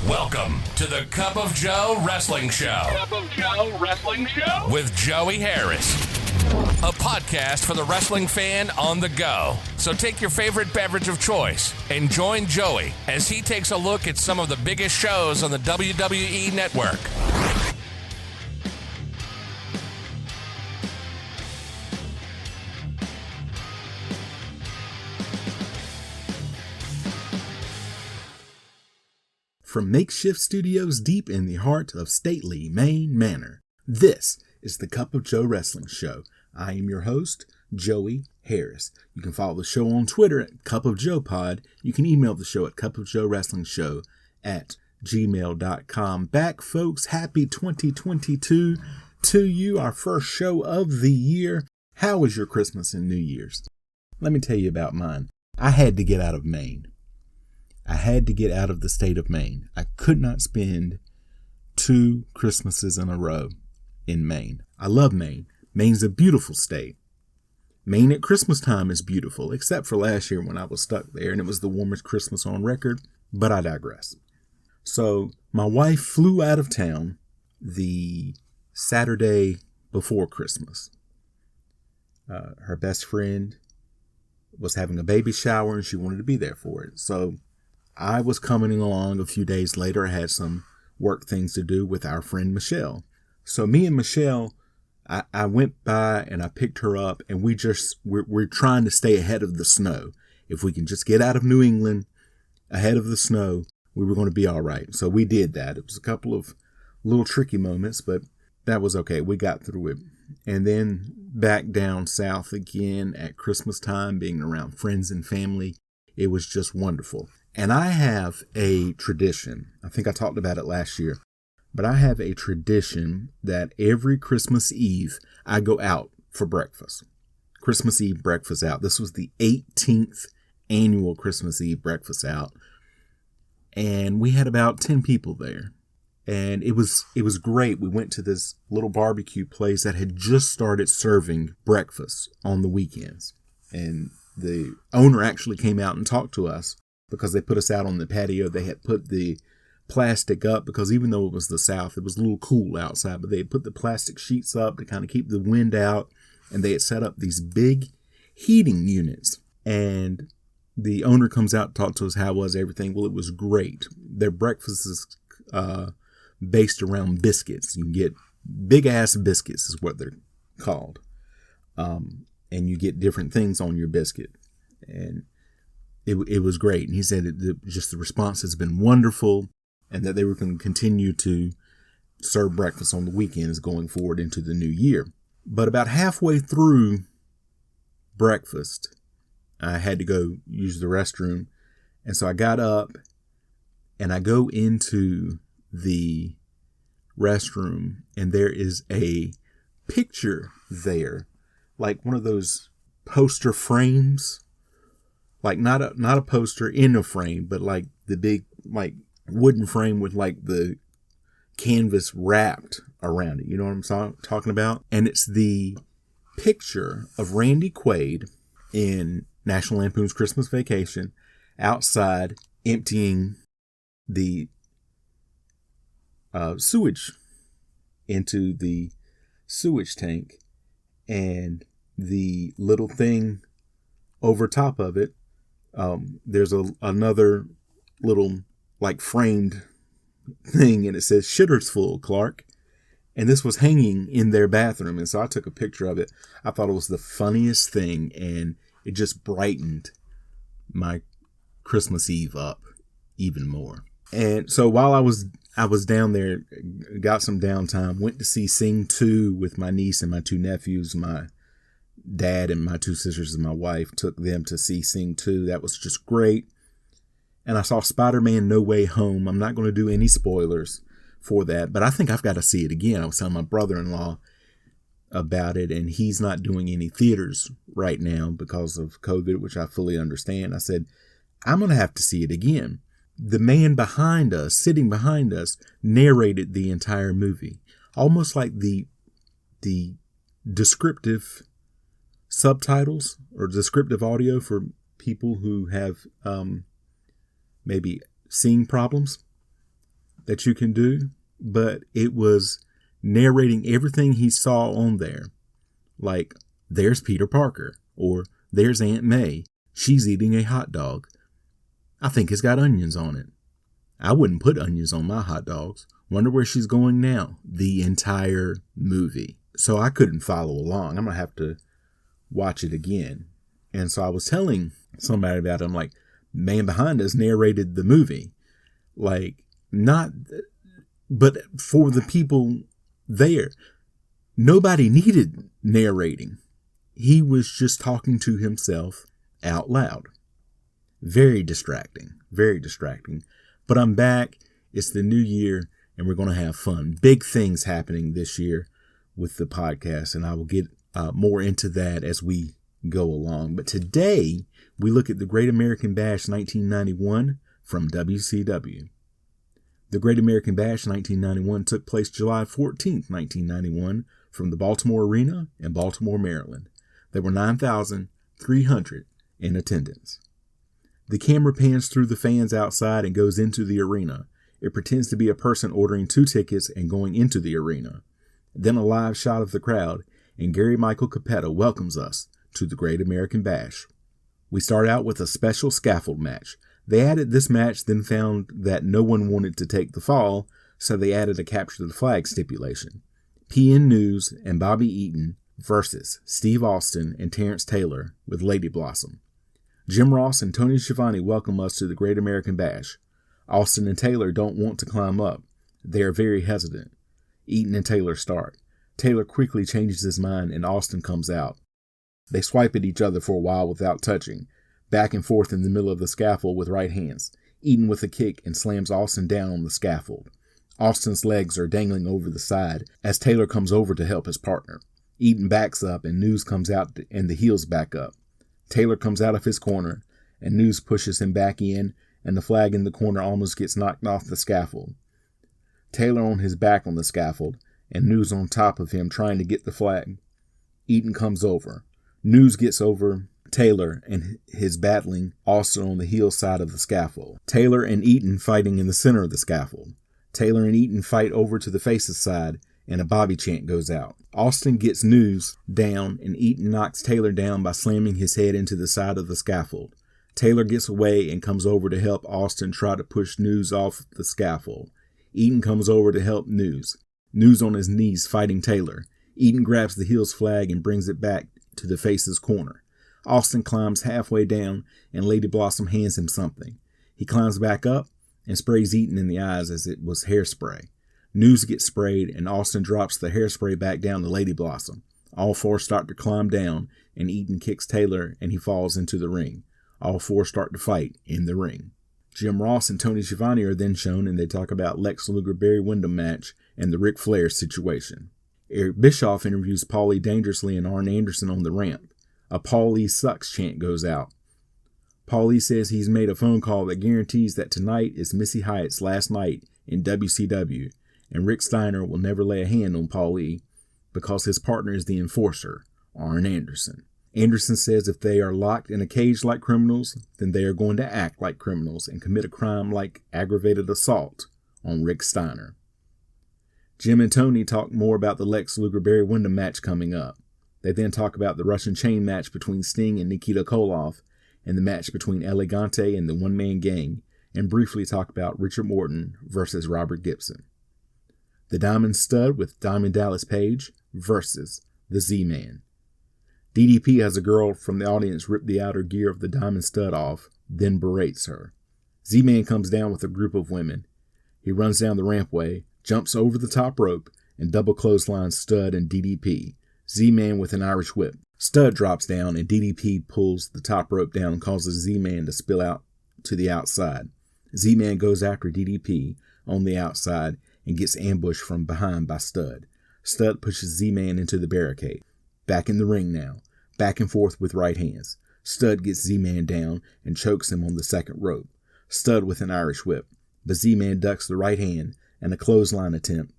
Welcome to the Cup of Joe Wrestling Show. Cup of Joe Wrestling Show? With Joey Harris. A podcast for the wrestling fan on the go. So take your favorite beverage of choice and join Joey as he takes a look at some of the biggest shows on the WWE Network. From makeshift studios deep in the heart of stately Maine Manor, this is the Cup of Joe Wrestling Show. I am your host, Joey Harris. You can follow the show on Twitter at Cup of Joe Pod. You can email the show at cupofjoewrestlingshow@gmail.com. Back, folks. Happy 2022 to you, our first show of the year. How was your Christmas and New Year's? Let me tell you about mine. I had to get out of Maine. I had to get out of the state of Maine. I could not spend 2 Christmases in a row in Maine. I love Maine. Maine's a beautiful state. Maine at Christmas time is beautiful, except for last year when I was stuck there and it was the warmest Christmas on record, but I digress. So my wife flew out of town the Saturday before Christmas. Her best friend was having a baby shower and she wanted to be there for it. So I was coming along a few days later. I had some work things to do with our friend Michelle. So me and Michelle, I went by and I picked her up, and we're trying to stay ahead of the snow. If we can just get out of New England ahead of the snow, we were going to be all right. So we did that. It was a couple of little tricky moments, but that was okay. We got through it. And then back down south again at Christmas time, being around friends and family. It was just wonderful. And I have a tradition. I think I talked about it last year. But I have a tradition that every Christmas Eve, I go out for breakfast. Christmas Eve breakfast out. This was the 18th annual Christmas Eve breakfast out. And we had about 10 people there. And it was great. We went to this little barbecue place that had just started serving breakfast on the weekends. And the owner actually came out and talked to us because they put us out on the patio. They had put the plastic up because even though it was the South, it was a little cool outside, but they had put the plastic sheets up to kind of keep the wind out, and they had set up these big heating units. And the owner comes out to talk to us, how was everything? Well, it was great. Their breakfast is based around biscuits. You can get big ass biscuits is what they're called. And you get different things on your biscuit. And it was great. And he said just the response has been wonderful, and that they were going to continue to serve breakfast on the weekends going forward into the new year. But about halfway through breakfast, I had to go use the restroom. And so I got up and I go into the restroom, and there is a picture there, like one of those poster frames. Like not a poster in a frame, but like the big like wooden frame with like the canvas wrapped around it. You know what I'm talking about? And it's the picture of Randy Quaid in National Lampoon's Christmas Vacation outside emptying the sewage into the sewage tank, and the little thing over top of it. There's another little like framed thing, and it says "Shitter's full, Clark." And this was hanging in their bathroom, and so I took a picture of it. I thought it was the funniest thing, and it just brightened my Christmas Eve up even more. And so while I was down there, got some downtime, went to see Sing 2 with my niece and my 2 nephews, my dad and my 2 sisters and my wife. Took them to see Sing 2. That was just great. And I saw Spider-Man No Way Home. I'm not going to do any spoilers for that, but I think I've got to see it again. I was telling my brother-in-law about it, and he's not doing any theaters right now because of COVID, which I fully understand. I said, I'm going to have to see it again. The man behind us, sitting behind us, narrated the entire movie, almost like the descriptive subtitles or descriptive audio for people who have maybe seeing problems. that you can do, but it was narrating everything he saw on there. Like, there's Peter Parker, or there's Aunt May. She's eating a hot dog. I think it's got onions on it. I wouldn't put onions on my hot dogs. Wonder where she's going now. The entire movie. So I couldn't follow along. I'm going to have to watch it again. And so I was telling somebody about it. I'm like, man behind us narrated the movie. Like, not, but for the people there, nobody needed narrating. He was just talking to himself out loud. Very distracting. Very distracting. But I'm back. It's the new year and we're going to have fun. Big things happening this year with the podcast, and I will get more into that as we go along. But today we look at the Great American Bash 1991 from WCW. The Great American Bash 1991 took place July 14th, 1991 from the Baltimore Arena in Baltimore, Maryland. There were 9,300 in attendance. The camera pans through the fans outside and goes into the arena. It pretends to be a person ordering 2 tickets and going into the arena. Then a live shot of the crowd, and Gary Michael Cappetta welcomes us to the Great American Bash. We start out with a special scaffold match. They added this match, then found that no one wanted to take the fall, so they added a capture the flag stipulation. PN News and Bobby Eaton versus Steve Austin and Terrence Taylor with Lady Blossom. Jim Ross and Tony Schiavone welcome us to the Great American Bash. Austin and Taylor don't want to climb up. They are very hesitant. Eaton and Taylor start. Taylor quickly changes his mind and Austin comes out. They swipe at each other for a while without touching, back and forth in the middle of the scaffold with right hands. Eaton with a kick and slams Austin down on the scaffold. Austin's legs are dangling over the side as Taylor comes over to help his partner. Eaton backs up and News comes out and the heels back up. Taylor comes out of his corner and News pushes him back in and the flag in the corner almost gets knocked off the scaffold. Taylor on his back on the scaffold and News on top of him trying to get the flag. Eaton comes over. News gets over Taylor and his battling Austin on the heel side of the scaffold. Taylor and Eaton fighting in the center of the scaffold. Taylor and Eaton fight over to the faces side and a Bobby chant goes out. Austin gets News down and Eaton knocks Taylor down by slamming his head into the side of the scaffold. Taylor gets away and comes over to help Austin try to push News off the scaffold. Eaton comes over to help News. News on his knees fighting Taylor. Eaton grabs the heels flag and brings it back to the faces corner. Austin climbs halfway down and Lady Blossom hands him something. He climbs back up and sprays Eaton in the eyes as it was hairspray. News gets sprayed and Austin drops the hairspray back down to Lady Blossom. All 4 start to climb down and Eaton kicks Taylor and he falls into the ring. All 4 start to fight in the ring. Jim Ross and Tony Schiavone are then shown and they talk about Lex Luger Barry Windham match and the Ric Flair situation. Eric Bischoff interviews Paulie Dangerously and Arn Anderson on the ramp. A Paulie sucks chant goes out. Paulie says he's made a phone call that guarantees that tonight is Missy Hyatt's last night in WCW, and Rick Steiner will never lay a hand on Paulie because his partner is the enforcer, Arn Anderson. Anderson says if they are locked in a cage like criminals, then they are going to act like criminals and commit a crime like aggravated assault on Rick Steiner. Jim and Tony talk more about the Lex Luger Barry Windham match coming up. They then talk about the Russian chain match between Sting and Nikita Koloff and the match between Elegante and the One Man Gang, and briefly talk about Richard Morton versus Robert Gibson. The Diamond Stud with Diamond Dallas Page versus the Z-Man. DDP has a girl from the audience rip the outer gear of the Diamond Stud off, then berates her. Z-Man comes down with a group of women. He runs down the rampway, jumps over the top rope, and double clotheslines Stud and DDP. Z-Man with an Irish whip. Stud drops down and DDP pulls the top rope down and causes Z-Man to spill out to the outside. Z-Man goes after DDP on the outside and gets ambushed from behind by Stud. Stud pushes Z-Man into the barricade. Back in the ring now. Back and forth with right hands. Stud gets Z-Man down and chokes him on the second rope. Stud with an Irish whip. But Z-Man ducks the right hand and a clothesline attempt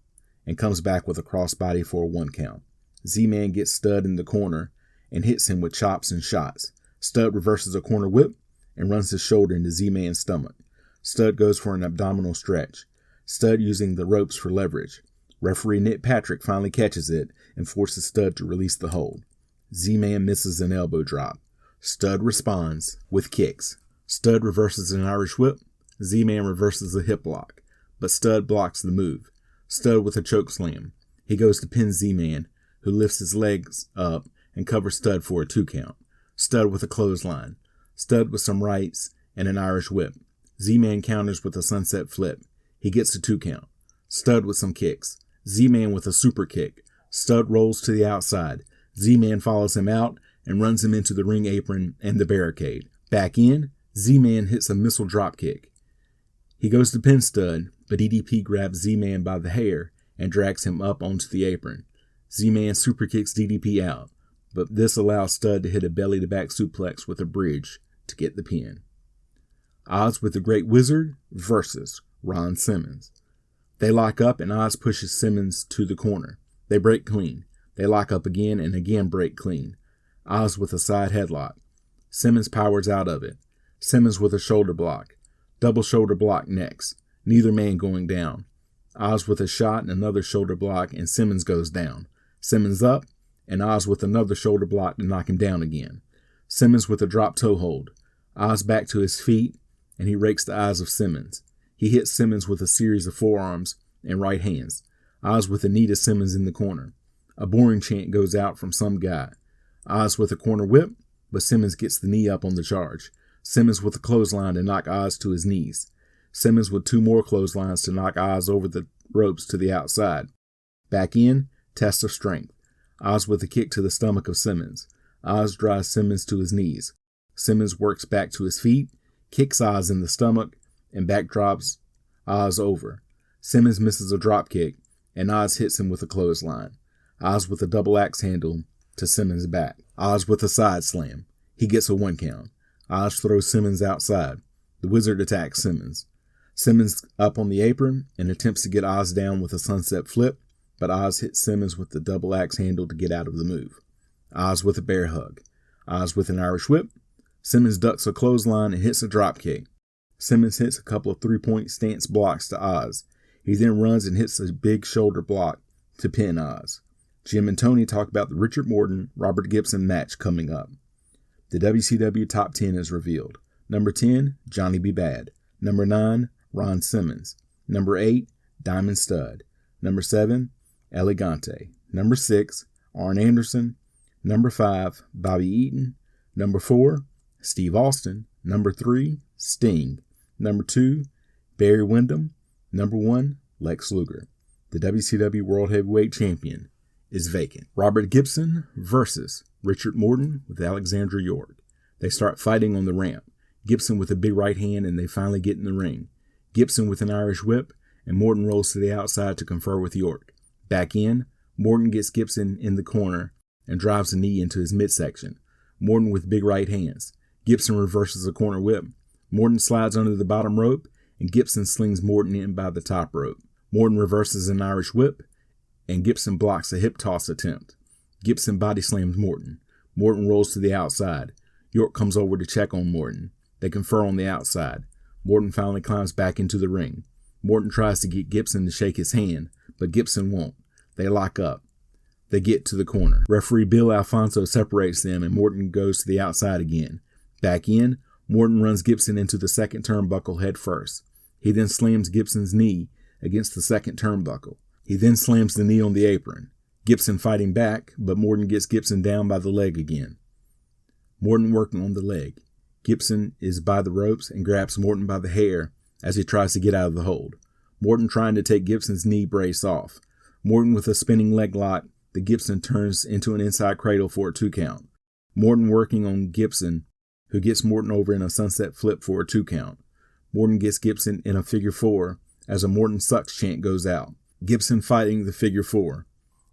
and comes back with a crossbody for a 1 count. Z-Man gets Stud in the corner and hits him with chops and shots. Stud reverses a corner whip and runs his shoulder into Z-Man's stomach. Stud goes for an abdominal stretch. Stud using the ropes for leverage. Referee Nick Patrick finally catches it and forces Stud to release the hold. Z-Man misses an elbow drop. Stud responds with kicks. Stud reverses an Irish whip. Z-Man reverses a hip lock, but Stud blocks the move. Stud with a choke slam. He goes to pin Z-Man, who lifts his legs up and covers Stud for a 2 count. Stud with a clothesline. Stud with some rights and an Irish whip. Z-Man counters with a sunset flip. He gets a 2 count. Stud with some kicks. Z-Man with a super kick. Stud rolls to the outside. Z-Man follows him out and runs him into the ring apron and the barricade. Back in, Z-Man hits a missile drop kick. He goes to pin Stud, but DDP grabs Z-Man by the hair and drags him up onto the apron. Z-Man super kicks DDP out, but this allows Stud to hit a belly-to-back suplex with a bridge to get the pin. Oz with the Great Wizard versus Ron Simmons. They lock up and Oz pushes Simmons to the corner. They break clean. They lock up again and again break clean. Oz with a side headlock. Simmons powers out of it. Simmons with a shoulder block. Double shoulder block next. Neither man going down. Oz with a shot and another shoulder block and Simmons goes down. Simmons up and Oz with another shoulder block to knock him down again. Simmons with a drop toe hold. Oz back to his feet and he rakes the eyes of Simmons. He hits Simmons with a series of forearms and right hands. Oz with a knee to Simmons in the corner. A boring chant goes out from some guy. Oz with a corner whip, but Simmons gets the knee up on the charge. Simmons with a clothesline to knock Oz to his knees. Simmons with 2 more clotheslines to knock Oz over the ropes to the outside. Back in, test of strength. Oz with a kick to the stomach of Simmons. Oz drives Simmons to his knees. Simmons works back to his feet, kicks Oz in the stomach, and backdrops Oz over. Simmons misses a drop kick, and Oz hits him with a clothesline. Oz with a double axe handle to Simmons' back. Oz with a side slam. He gets a 1 count. Oz throws Simmons outside. The Wizard attacks Simmons. Simmons up on the apron and attempts to get Oz down with a sunset flip, but Oz hits Simmons with the double axe handle to get out of the move. Oz with a bear hug. Oz with an Irish whip. Simmons ducks a clothesline and hits a drop kick. Simmons hits a couple of 3-point stance blocks to Oz. He then runs and hits a big shoulder block to pin Oz. Jim and Tony talk about the Richard Morton-Robert Gibson match coming up. The WCW Top 10 is revealed. Number 10, Johnny B. Bad. Number 9, Ron Simmons. Number 8, Diamond Stud. Number 7, Elegante. Number 6, Arn Anderson. Number 5, Bobby Eaton. Number 4, Steve Austin. Number 3, Sting. Number 2, Barry Windham. Number 1, Lex Luger. The WCW World Heavyweight Champion is vacant. Robert Gibson versus Richard Morton with Alexandra York. They start fighting on the ramp. Gibson with a big right hand and they finally get in the ring. Gibson with an Irish whip and Morton rolls to the outside to confer with York. Back in, Morton gets Gibson in the corner and drives a knee into his midsection. Morton with big right hands. Gibson reverses a corner whip. Morton slides under the bottom rope and Gibson slings Morton in by the top rope. Morton reverses an Irish whip and Gibson blocks a hip toss attempt. Gibson body slams Morton. Morton rolls to the outside. York comes over to check on Morton. They confer on the outside. Morton finally climbs back into the ring. Morton tries to get Gibson to shake his hand, but Gibson won't. They lock up. They get to the corner. Referee Bill Alfonso separates them and Morton goes to the outside again. Back in, Morton runs Gibson into the second turnbuckle head first. He then slams Gibson's knee against the second turnbuckle. He then slams the knee on the apron. Gibson fighting back, but Morton gets Gibson down by the leg again. Morton working on the leg. Gibson is by the ropes and grabs Morton by the hair as he tries to get out of the hold. Morton trying to take Gibson's knee brace off. Morton with a spinning leg lock that Gibson turns into an inside cradle for a 2 count. Morton working on Gibson, who gets Morton over in a sunset flip for a 2 count. Morton gets Gibson in a figure 4 as a Morton sucks chant goes out. Gibson fighting the figure 4.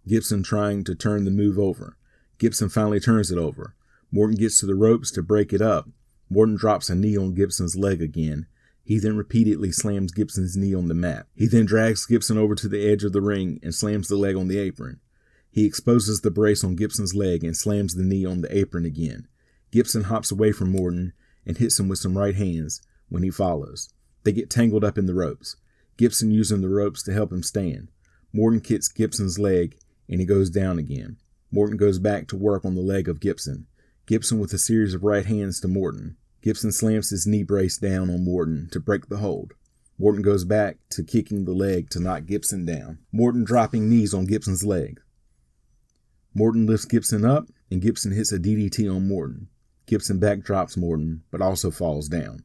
Gibson trying to turn the move over. Gibson finally turns it over. Morton gets to the ropes to break it up. Morton drops a knee on Gibson's leg again. He then repeatedly slams Gibson's knee on the mat. He then drags Gibson over to the edge of the ring and slams the leg on the apron. He exposes the brace on Gibson's leg and slams the knee on the apron again. Gibson hops away from Morton and hits him with some right hands when he follows. They get tangled up in the ropes. Gibson using the ropes to help him stand. Morton kicks Gibson's leg, and he goes down again. Morton goes back to work on the leg of Gibson. Gibson with a series of right hands to Morton. Gibson slams his knee brace down on Morton to break the hold. Morton goes back to kicking the leg to knock Gibson down. Morton dropping knees on Gibson's leg. Morton lifts Gibson up, and Gibson hits a DDT on Morton. Gibson backdrops Morton, but also falls down.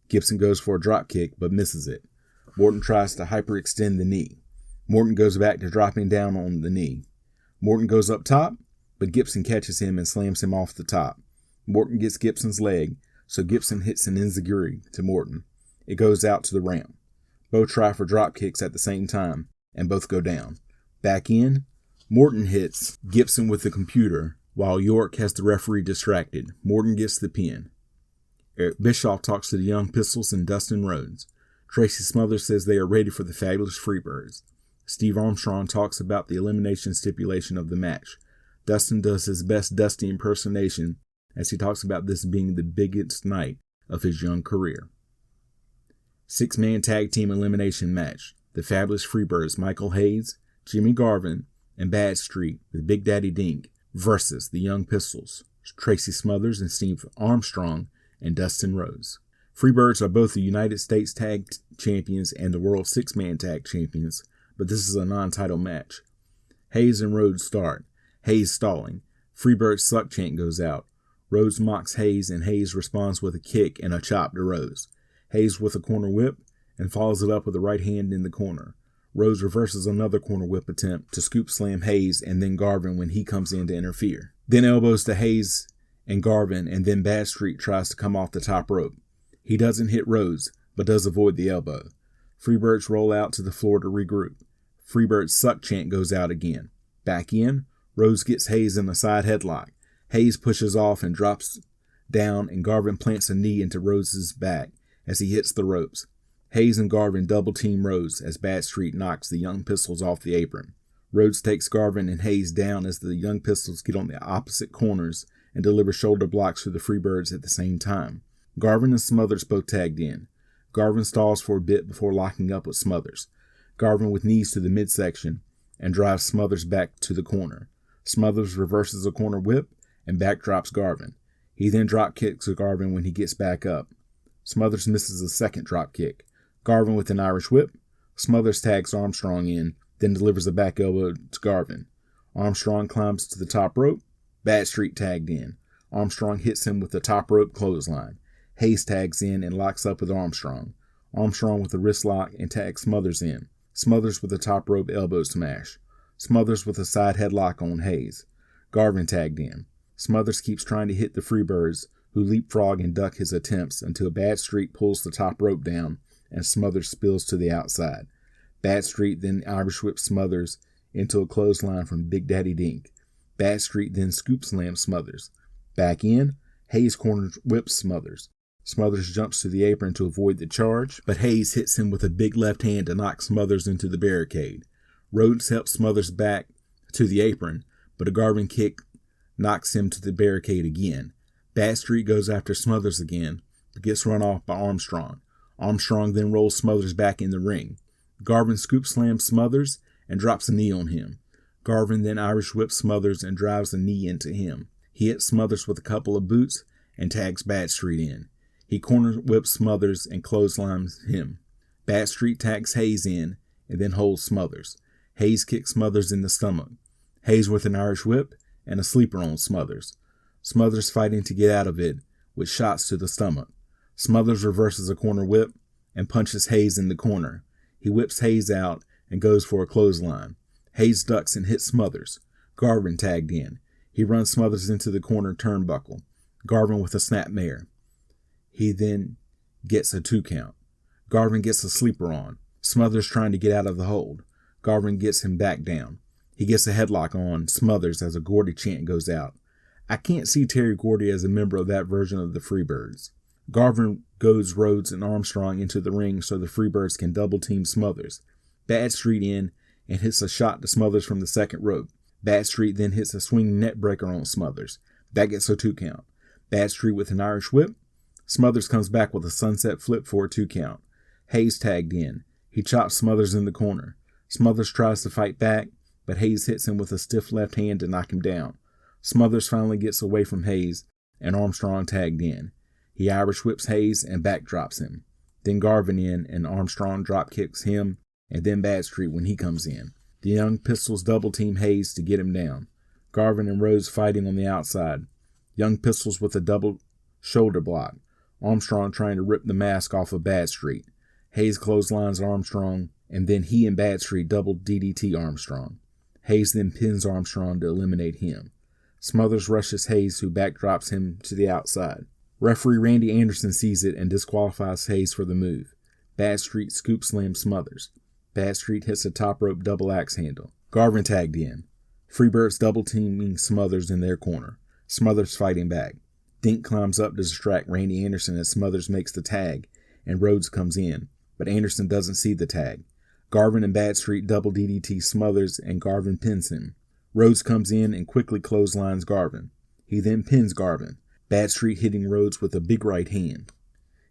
Gibson goes for a drop kick, but misses it. Morton tries to hyperextend the knee. Morton goes back to dropping down on the knee. Morton goes up top, but Gibson catches him and slams him off the top. Morton gets Gibson's leg, so Gibson hits an enziguri to Morton. It goes out to the ramp. Both try for drop kicks at the same time, and both go down. Back in, Morton hits Gibson with the computer, while York has the referee distracted. Morton gets the pin. Eric Bischoff talks to the Young Pistols and Dustin Rhodes. Tracy Smothers says they are ready for the Fabulous Freebirds. Steve Armstrong talks about the elimination stipulation of the match. Dustin does his best Dusty impersonation as he talks about this being the biggest night of his young career. 6-man tag team elimination match. The Fabulous Freebirds, Michael Hayes, Jimmy Garvin, and Bad Street with Big Daddy Dink versus the Young Pistols, Tracy Smothers and Steve Armstrong, and Dustin Rhodes. Freebirds are both the United States Tag Champions and the World 6-Man Tag Champions, but this is a non-title match. Hayes and Rhodes start. Hayes stalling. Freebirds suck chant goes out. Rhodes mocks Hayes, and Hayes responds with a kick and a chop to Rhodes. Hayes with a corner whip and follows it up with a right hand in the corner. Rhodes reverses another corner whip attempt to scoop slam Hayes and then Garvin when he comes in to interfere. Then elbows to Hayes and Garvin, and then Bad Street tries to come off the top rope. He doesn't hit Rhodes, but does avoid the elbow. Freebirds roll out to the floor to regroup. Freebirds suck chant goes out again. Back in, Rhodes gets Hayes in a side headlock. Hayes pushes off and drops down, and Garvin plants a knee into Rhodes' back as he hits the ropes. Hayes and Garvin double team Rhodes as Bad Street knocks the Young Pistols off the apron. Rhodes takes Garvin and Hayes down as the Young Pistols get on the opposite corners and deliver shoulder blocks to the Freebirds at the same time. Garvin and Smothers both tagged in. Garvin stalls for a bit before locking up with Smothers. Garvin with knees to the midsection and drives Smothers back to the corner. Smothers reverses a corner whip and backdrops Garvin. He then drop kicks Garvin when he gets back up. Smothers misses a second drop kick. Garvin with an Irish whip. Smothers tags Armstrong in, then delivers a back elbow to Garvin. Armstrong climbs to the top rope. Bad Street tagged in. Armstrong hits him with the top rope clothesline. Hayes tags in and locks up with Armstrong. Armstrong with a wrist lock and tags Smothers in. Smothers with a top rope elbow smash. Smothers with a side headlock on Hayes. Garvin tagged in. Smothers keeps trying to hit the Freebirds, who leapfrog and duck his attempts until Bad Street pulls the top rope down and Smothers spills to the outside. Bad Street then Irish whips Smothers into a clothesline from Big Daddy Dink. Bad Street then scoop slams Smothers. Back in, Hayes corner whips Smothers. Smothers jumps to the apron to avoid the charge, but Hayes hits him with a big left hand to knock Smothers into the barricade. Rhodes helps Smothers back to the apron, but a Garvin kick knocks him to the barricade again. Bad Street goes after Smothers again, but gets run off by Armstrong. Armstrong then rolls Smothers back in the ring. Garvin scoop slams Smothers and drops a knee on him. Garvin then Irish whips Smothers and drives a knee into him. He hits Smothers with a couple of boots and tags Bad Street in. He corner whips Smothers and clotheslines him. Bad Street tags Hayes in and then holds Smothers. Hayes kicks Smothers in the stomach. Hayes with an Irish whip and a sleeper on Smothers. Smothers fighting to get out of it with shots to the stomach. Smothers reverses a corner whip and punches Hayes in the corner. He whips Hayes out and goes for a clothesline. Hayes ducks and hits Smothers. Garvin tagged in. He runs Smothers into the corner turnbuckle. Garvin with a snapmare. He then gets a 2 count. Garvin gets a sleeper on. Smothers trying to get out of the hold. Garvin gets him back down. He gets a headlock on Smothers as a Gordy chant goes out. I can't see Terry Gordy as a member of that version of the Freebirds. Garvin goads Rhodes and Armstrong into the ring so the Freebirds can double team Smothers. Bad Street in and hits a shot to Smothers from the second rope. Bad Street then hits a swinging net breaker on Smothers. That gets a 2 count. Bad Street with an Irish whip. Smothers comes back with a sunset flip for a 2 count. Hayes tagged in. He chops Smothers in the corner. Smothers tries to fight back, but Hayes hits him with a stiff left hand to knock him down. Smothers finally gets away from Hayes, and Armstrong tagged in. He Irish whips Hayes and backdrops him. Then Garvin in, and Armstrong drop kicks him, and then Badstreet when he comes in. The Young Pistols double team Hayes to get him down. Garvin and Rhodes fighting on the outside. Young Pistols with a double shoulder block. Armstrong trying to rip the mask off of Badstreet. Hayes clotheslines Armstrong, and then he and Badstreet double DDT Armstrong. Hayes then pins Armstrong to eliminate him. Smothers rushes Hayes, who backdrops him to the outside. Referee Randy Anderson sees it and disqualifies Hayes for the move. Badstreet scoop slams Smothers. Badstreet hits a top rope double axe handle. Garvin tagged in. Freebirds double teaming Smothers in their corner. Smothers fighting back. Dink climbs up to distract Randy Anderson as Smothers makes the tag, and Rhodes comes in, but Anderson doesn't see the tag. Garvin and Badstreet double DDT Smothers, and Garvin pins him. Rhodes comes in and quickly clotheslines Garvin. He then pins Garvin. Badstreet hitting Rhodes with a big right hand.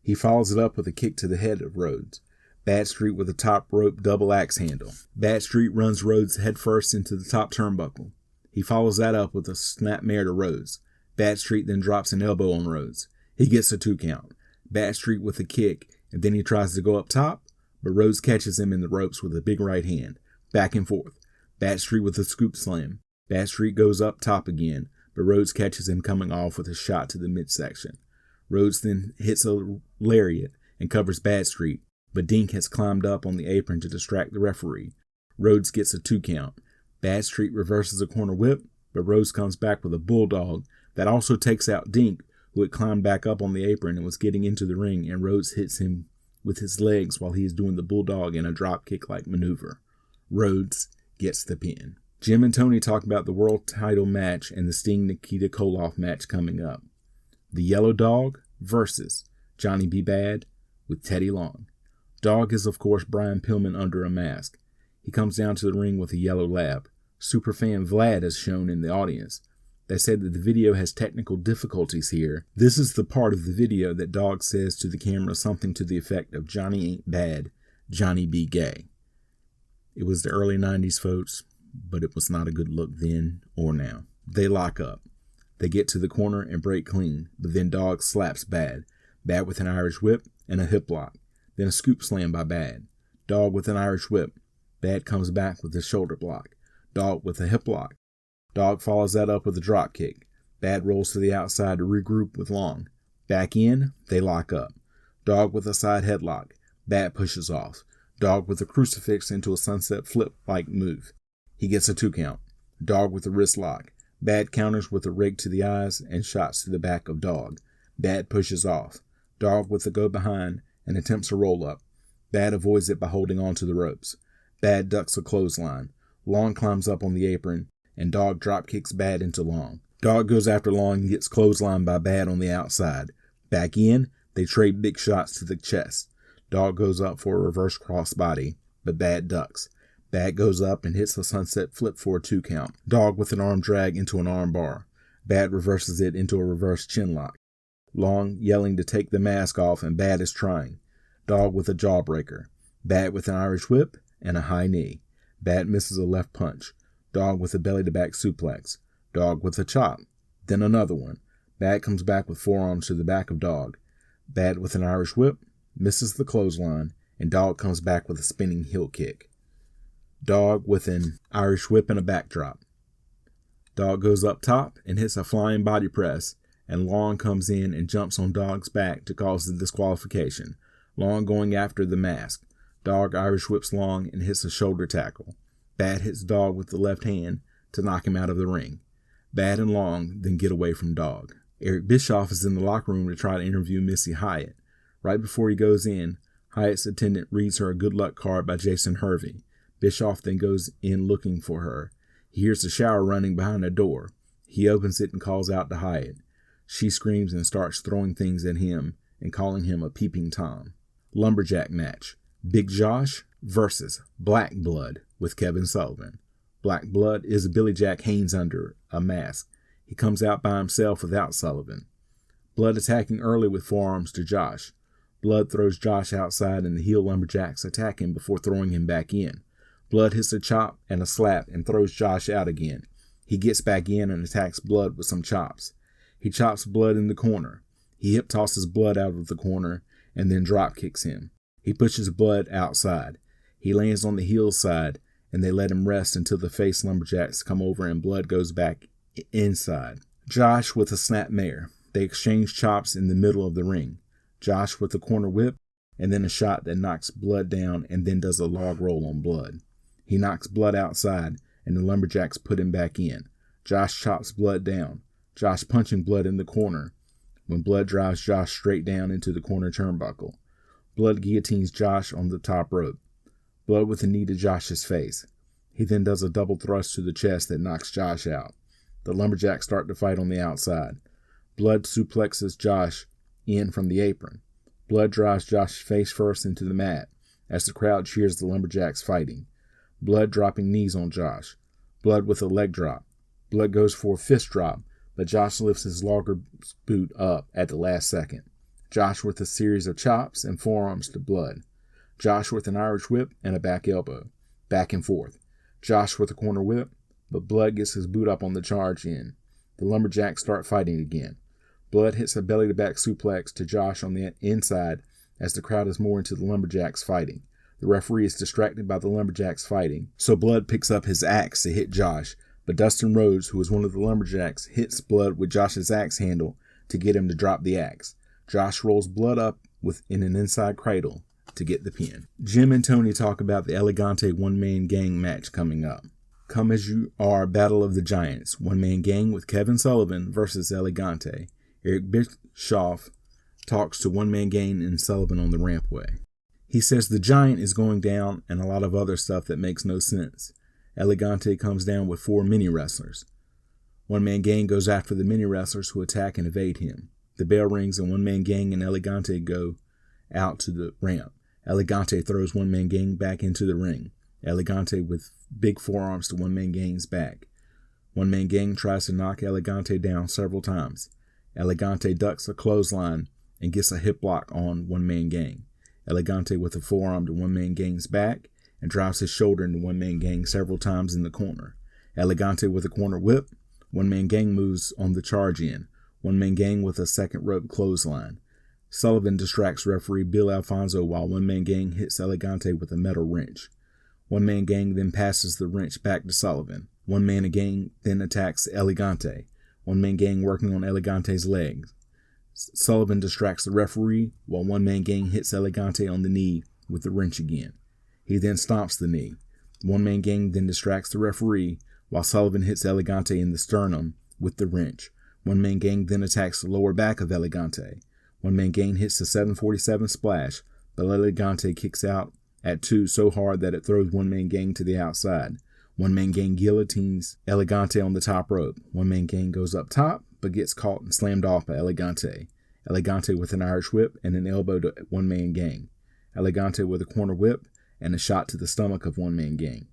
He follows it up with a kick to the head of Rhodes. Badstreet with a top rope double axe handle. Badstreet runs Rhodes headfirst into the top turnbuckle. He follows that up with a snapmare to Rhodes. Badstreet then drops an elbow on Rhodes. He gets a 2 count. Badstreet with a kick, and then he tries to go up top, but Rhodes catches him in the ropes with a big right hand. Back and forth. Badstreet with a scoop slam. Badstreet goes up top again, but Rhodes catches him coming off with a shot to the midsection. Rhodes then hits a lariat and covers Badstreet, but Dink has climbed up on the apron to distract the referee. Rhodes gets a 2 count. Badstreet reverses a corner whip, but Rhodes comes back with a bulldog that also takes out Dink, who had climbed back up on the apron and was getting into the ring, and Rhodes hits him with his legs while he is doing the bulldog in a drop kick-like maneuver. Rhodes gets the pin. Jim and Tony talk about the world title match and the Sting-Nikita Koloff match coming up. The Yellow Dog versus Johnny B. Bad with Teddy Long. Dog is, of course, Brian Pillman under a mask. He comes down to the ring with a yellow lab. Superfan Vlad is shown in the audience. They said that the video has technical difficulties here. This is the part of the video that Dog says to the camera something to the effect of "Johnny ain't bad, Johnny be gay." It was the early 90s, folks, but it was not a good look then or now. They lock up. They get to the corner and break clean, but then Dog slaps Bad. Bad with an Irish whip and a hip lock. Then a scoop slam by Bad. Dog with an Irish whip. Bad comes back with a shoulder block. Dog with a hip lock. Dog follows that up with a drop kick. Bad rolls to the outside to regroup with Long. Back in, they lock up. Dog with a side headlock. Bad pushes off. Dog with a crucifix into a sunset flip-like move. He gets a 2 count. Dog with a wrist lock. Bad counters with a rake to the eyes and shots to the back of Dog. Bad pushes off. Dog with a go behind and attempts a roll up. Bad avoids it by holding on to the ropes. Bad ducks a clothesline. Long climbs up on the apron, and Dog drop kicks Bad into Long. Dog goes after Long and gets clotheslined by Bad on the outside. Back in, they trade big shots to the chest. Dog goes up for a reverse crossbody, but Bad ducks. Bad goes up and hits a sunset flip for a 2 count. Dog with an arm drag into an arm bar. Bad reverses it into a reverse chin lock. Long yelling to take the mask off, and Bad is trying. Dog with a jawbreaker. Bad with an Irish whip and a high knee. Bad misses a left punch. Dog with a belly-to-back suplex. Dog with a chop. Then another one. Bad comes back with forearms to the back of Dog. Bad with an Irish whip, misses the clothesline, and Dog comes back with a spinning heel kick. Dog with an Irish whip and a backdrop. Dog goes up top and hits a flying body press, and Long comes in and jumps on Dog's back to cause the disqualification. Long going after the mask. Dog Irish whips Long and hits a shoulder tackle. Bad hits Dog with the left hand to knock him out of the ring. Bad and Long then get away from Dog. Eric Bischoff is in the locker room to try to interview Missy Hyatt. Right before he goes in, Hyatt's attendant reads her a good luck card by Jason Hervey. Bischoff then goes in looking for her. He hears the shower running behind a door. He opens it and calls out to Hyatt. She screams and starts throwing things at him and calling him a peeping Tom. Lumberjack match. Big Josh versus Black Blood with Kevin Sullivan. Black Blood is Billy Jack Haynes under a mask. He comes out by himself without Sullivan. Blood attacking early with forearms to Josh. Blood throws Josh outside and the heel lumberjacks attack him before throwing him back in. Blood hits a chop and a slap and throws Josh out again. He gets back in and attacks Blood with some chops. He chops Blood in the corner. He hip tosses Blood out of the corner and then drop kicks him. He pushes Blood outside. He lands on the heel side and they let him rest until the face lumberjacks come over and Blood goes back inside. Josh with a snap mare. They exchange chops in the middle of the ring. Josh with a corner whip and then a shot that knocks Blood down and then does a log roll on Blood. He knocks Blood outside and the lumberjacks put him back in. Josh chops Blood down. Josh punching Blood in the corner when Blood drives Josh straight down into the corner turnbuckle. Blood guillotines Josh on the top rope. Blood with a knee to Josh's face. He then does a double thrust to the chest that knocks Josh out. The lumberjacks start to fight on the outside. Blood suplexes Josh in from the apron. Blood drives Josh face first into the mat as the crowd cheers the lumberjacks fighting. Blood dropping knees on Josh. Blood with a leg drop. Blood goes for a fist drop, but Josh lifts his logger boot up at the last second. Josh with a series of chops and forearms to Blood. Josh with an Irish whip and a back elbow. Back and forth. Josh with a corner whip, but Blood gets his boot up on the charge in. The lumberjacks start fighting again. Blood hits a belly-to-back suplex to Josh on the inside as the crowd is more into the lumberjacks fighting. The referee is distracted by the lumberjacks fighting, so Blood picks up his axe to hit Josh, but Dustin Rhodes, who is one of the lumberjacks, hits Blood with Josh's axe handle to get him to drop the axe. Josh rolls Blood up in an inside cradle to get the pin. Jim and Tony talk about the Elegante one-man gang match coming up. Come As You Are Battle of the Giants, one-man gang with Kevin Sullivan versus Elegante. Eric Bischoff talks to one-man gang and Sullivan on the rampway. He says the Giant is going down and a lot of other stuff that makes no sense. Elegante comes down with 4 mini wrestlers. One-man gang goes after the mini wrestlers who attack and evade him. The bell rings and one-man gang and Elegante go out to the ramp. Elegante throws one-man gang back into the ring. Elegante with big forearms to one-man gang's back. One-man gang tries to knock Elegante down several times. Elegante ducks a clothesline and gets a hip lock on one-man gang. Elegante with a forearm to one-man gang's back and drives his shoulder into one-man gang several times in the corner. Elegante with a corner whip. One-man gang moves on the charge in. One-man gang with a second rope clothesline. Sullivan distracts referee Bill Alfonso while one-man gang hits Elegante with a metal wrench. One-man gang then passes the wrench back to Sullivan. One-man gang then attacks Elegante. One-man gang working on Elegante's legs. Sullivan distracts the referee while one-man gang hits Elegante on the knee with the wrench again. He then stomps the knee. One-man gang then distracts the referee while Sullivan hits Elegante in the sternum with the wrench. One-man gang then attacks the lower back of Elegante. One-man gang hits the 747 splash, but Elegante kicks out at 2 so hard that it throws one-man gang to the outside. One-man gang guillotines Elegante on the top rope. One-man gang goes up top, but gets caught and slammed off by Elegante. Elegante with an Irish whip and an elbow to one-man gang. Elegante with a corner whip and a shot to the stomach of one-man gang.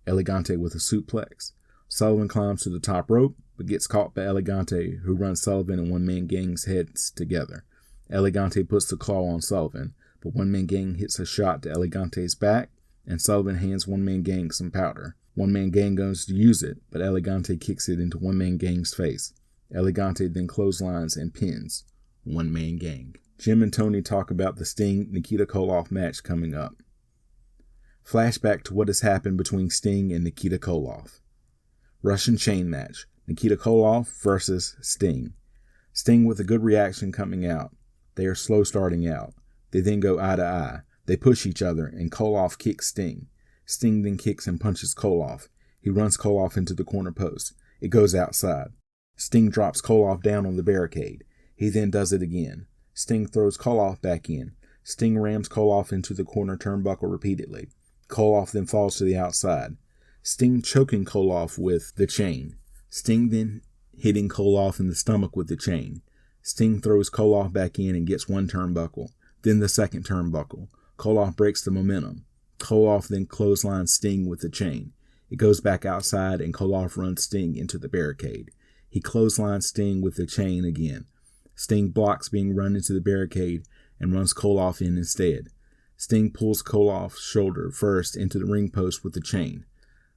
Elegante with a suplex. Sullivan climbs to the top rope, but gets caught by Elegante, who runs Sullivan and one-man gang's heads together. Elegante puts the claw on Sullivan, but one-man gang hits a shot to Elegante's back, and Sullivan hands one-man gang some powder. One-man gang goes to use it, but Elegante kicks it into one-man gang's face. Elegante then clotheslines and pins one-man gang. Jim and Tony talk about the Sting-Nikita Koloff match coming up. Flashback to what has happened between Sting and Nikita Koloff. Russian chain match. Nikita Koloff versus Sting. Sting with a good reaction coming out. They are slow starting out. They then go eye to eye. They push each other and Koloff kicks Sting. Sting then kicks and punches Koloff. He runs Koloff into the corner post. It goes outside. Sting drops Koloff down on the barricade. He then does it again. Sting throws Koloff back in. Sting rams Koloff into the corner turnbuckle repeatedly. Koloff then falls to the outside. Sting choking Koloff with the chain. Sting then hitting Koloff in the stomach with the chain. Sting throws Koloff back in and gets one turnbuckle, then the second turnbuckle. Koloff breaks the momentum. Koloff then clotheslines Sting with the chain. It goes back outside and Koloff runs Sting into the barricade. He clotheslines Sting with the chain again. Sting blocks being run into the barricade and runs Koloff in instead. Sting pulls Koloff's shoulder first into the ring post with the chain.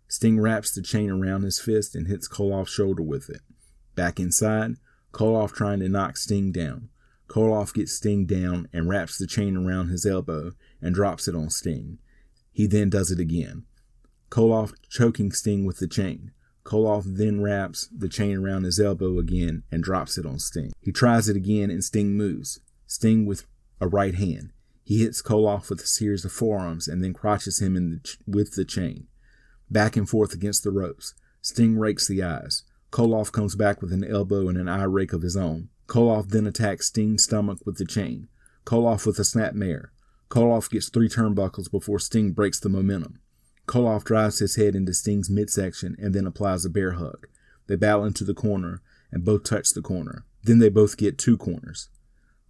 Sting wraps the chain around his fist and hits Koloff's shoulder with it. Back inside, Koloff trying to knock Sting down. Koloff gets Sting down and wraps the chain around his elbow and drops it on Sting. He then does it again. Koloff choking Sting with the chain. Koloff then wraps the chain around his elbow again and drops it on Sting. He tries it again and Sting moves. Sting with a right hand. He hits Koloff with a series of forearms and then crotches him with the chain. Back and forth against the ropes. Sting rakes the eyes. Koloff comes back with an elbow and an eye rake of his own. Koloff then attacks Sting's stomach with the chain. Koloff with a snapmare. Koloff gets 3 turnbuckles before Sting breaks the momentum. Koloff drives his head into Sting's midsection and then applies a bear hug. They battle into the corner and both touch the corner. Then they both get 2 corners.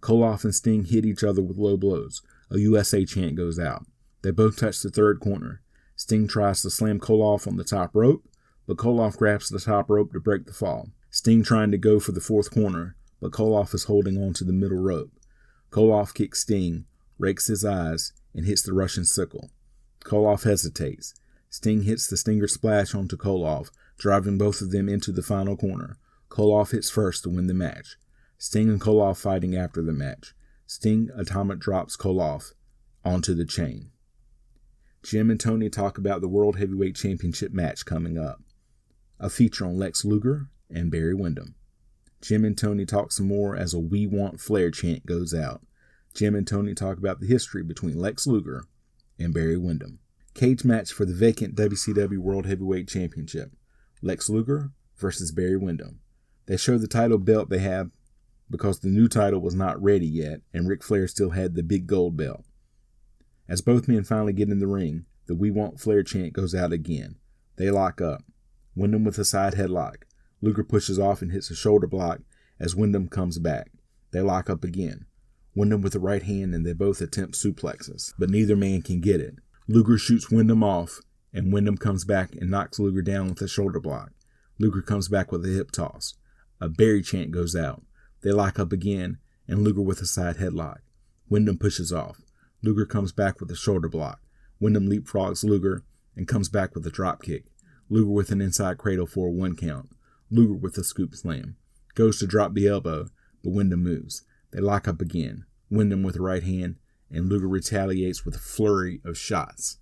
Koloff and Sting hit each other with low blows. A USA chant goes out. They both touch the 3rd corner. Sting tries to slam Koloff on the top rope, but Koloff grabs the top rope to break the fall. Sting trying to go for the 4th corner, but Koloff is holding on to the middle rope. Koloff kicks Sting, rakes his eyes, and hits the Russian sickle. Koloff hesitates. Sting hits the Stinger Splash onto Koloff, driving both of them into the final corner. Koloff hits first to win the match. Sting and Koloff fighting after the match. Sting atomic drops Koloff onto the chain. Jim and Tony talk about the World Heavyweight Championship match coming up. A feature on Lex Luger and Barry Windham. Jim and Tony talk some more as a "We Want Flair" chant goes out. Jim and Tony talk about the history between Lex Luger and Barry Windham. Cage match for the vacant WCW World Heavyweight Championship. Lex Luger versus Barry Windham. They show the title belt they have because the new title was not ready yet and Ric Flair still had the big gold belt. As both men finally get in the ring, the "We Want Flair" chant goes out again. They lock up. Windham with a side headlock. Luger pushes off and hits a shoulder block as Windham comes back. They lock up again. Windham with the right hand and they both attempt suplexes, but neither man can get it. Luger shoots Windham off and Windham comes back and knocks Luger down with a shoulder block. Luger comes back with a hip toss. A Barry chant goes out. They lock up again and Luger with a side headlock. Windham pushes off. Luger comes back with a shoulder block. Windham leapfrogs Luger and comes back with a drop kick. Luger with an inside cradle for a 1 count. Luger with a scoop slam. Goes to drop the elbow, but Windham moves. They lock up again. Windham with the right hand, and Luger retaliates with a flurry of shots.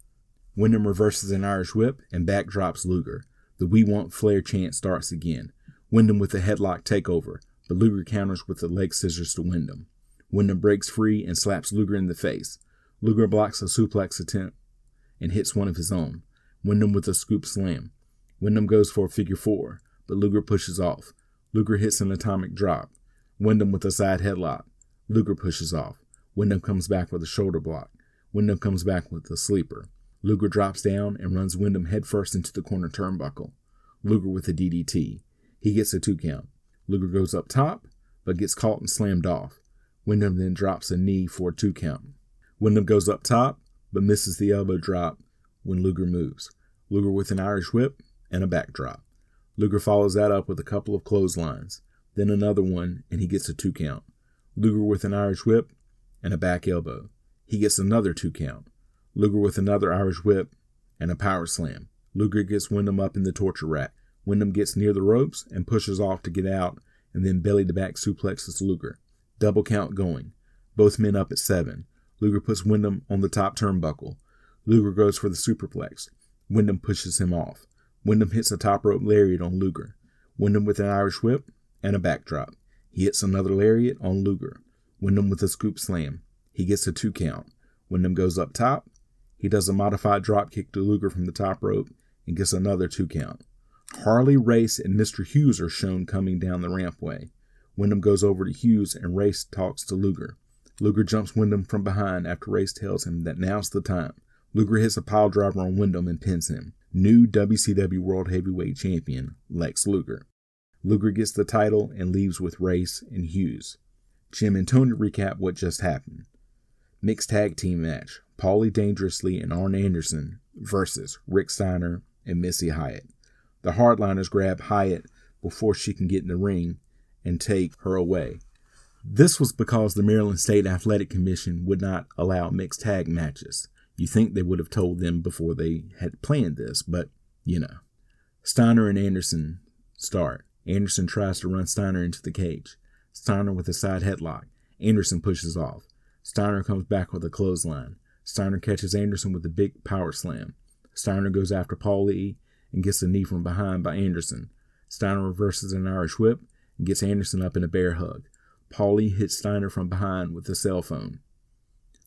Windham reverses an Irish whip and backdrops Luger. The "We Want Flair" chant starts again. Windham with a headlock takeover, but Luger counters with the leg scissors to Windham. Windham breaks free and slaps Luger in the face. Luger blocks a suplex attempt and hits one of his own. Windham with a scoop slam. Windham goes for a figure 4, but Luger pushes off. Luger hits an atomic drop. Windham with a side headlock. Luger pushes off. Windham comes back with a shoulder block. Windham comes back with a sleeper. Luger drops down and runs Windham headfirst into the corner turnbuckle. Luger with a DDT. He gets a 2 count. Luger goes up top, but gets caught and slammed off. Windham then drops a knee for a 2 count. Windham goes up top, but misses the elbow drop when Luger moves. Luger with an Irish whip and a backdrop. Luger follows that up with a couple of clotheslines, then another one, and he gets a 2 count. Luger with an Irish whip and a back elbow. He gets another 2 count. Luger with another Irish whip and a power slam. Luger gets Windham up in the torture rack. Windham gets near the ropes and pushes off to get out, and then belly-to-back suplexes Luger. Double count going. Both men up at 7. Luger puts Windham on the top turnbuckle. Luger goes for the superplex. Windham pushes him off. Windham hits a top rope lariat on Luger. Windham with an Irish whip and a backdrop. He hits another lariat on Luger. Windham with a scoop slam. He gets a 2 count. Windham goes up top. He does a modified drop kick to Luger from the top rope and gets another 2 count. Harley, Race, and Mr. Hughes are shown coming down the rampway. Windham goes over to Hughes and Race talks to Luger. Luger jumps Windham from behind after Race tells him that now's the time. Luger hits a pile driver on Windham and pins him. New WCW World Heavyweight Champion, Lex Luger. Luger gets the title and leaves with Race and Hughes. Jim and Tony recap what just happened. Mixed tag team match. Paulie Dangerously and Arn Anderson versus Rick Steiner and Missy Hyatt. The Hardliners grab Hyatt before she can get in the ring and take her away. This was because the Maryland State Athletic Commission would not allow mixed tag matches. You think they would have told them before they had planned this, but, Steiner and Anderson start. Anderson tries to run Steiner into the cage. Steiner with a side headlock. Anderson pushes off. Steiner comes back with a clothesline. Steiner catches Anderson with a big power slam. Steiner goes after Paulie and gets a knee from behind by Anderson. Steiner reverses an Irish whip and gets Anderson up in a bear hug. Paulie hits Steiner from behind with a cell phone.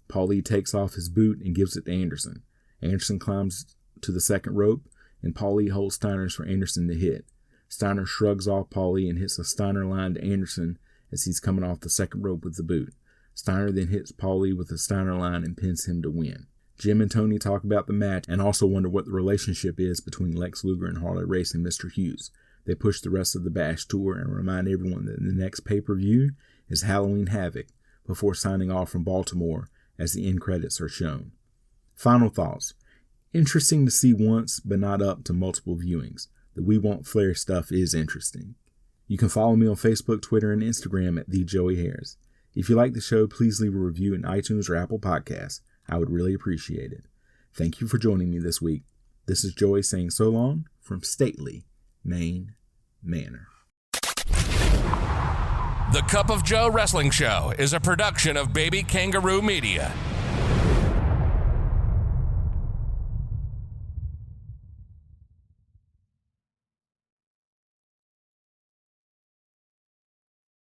Paulie takes off his boot and gives it to Anderson. Anderson climbs to the second rope, and Paulie holds Steiner's for Anderson to hit. Steiner shrugs off Paulie and hits a Steiner line to Anderson as he's coming off the second rope with the boot. Steiner then hits Paulie with a Steiner line and pins him to win. Jim and Tony talk about the match and also wonder what the relationship is between Lex Luger and Harley Race and Mr. Hughes. They push the rest of the Bash tour and remind everyone that the next pay-per-view is Halloween Havoc before signing off from Baltimore as the end credits are shown. Final thoughts. Interesting to see once, but not up to multiple viewings. The We Want Flair stuff is interesting. You can follow me on Facebook, Twitter, and Instagram at TheJoeyHairs. If you like the show, please leave a review in iTunes or Apple Podcasts. I would really appreciate it. Thank you for joining me this week. This is Joey saying so long from stately Maine Manor. The Cup of Joe Wrestling Show is a production of Baby Kangaroo Media.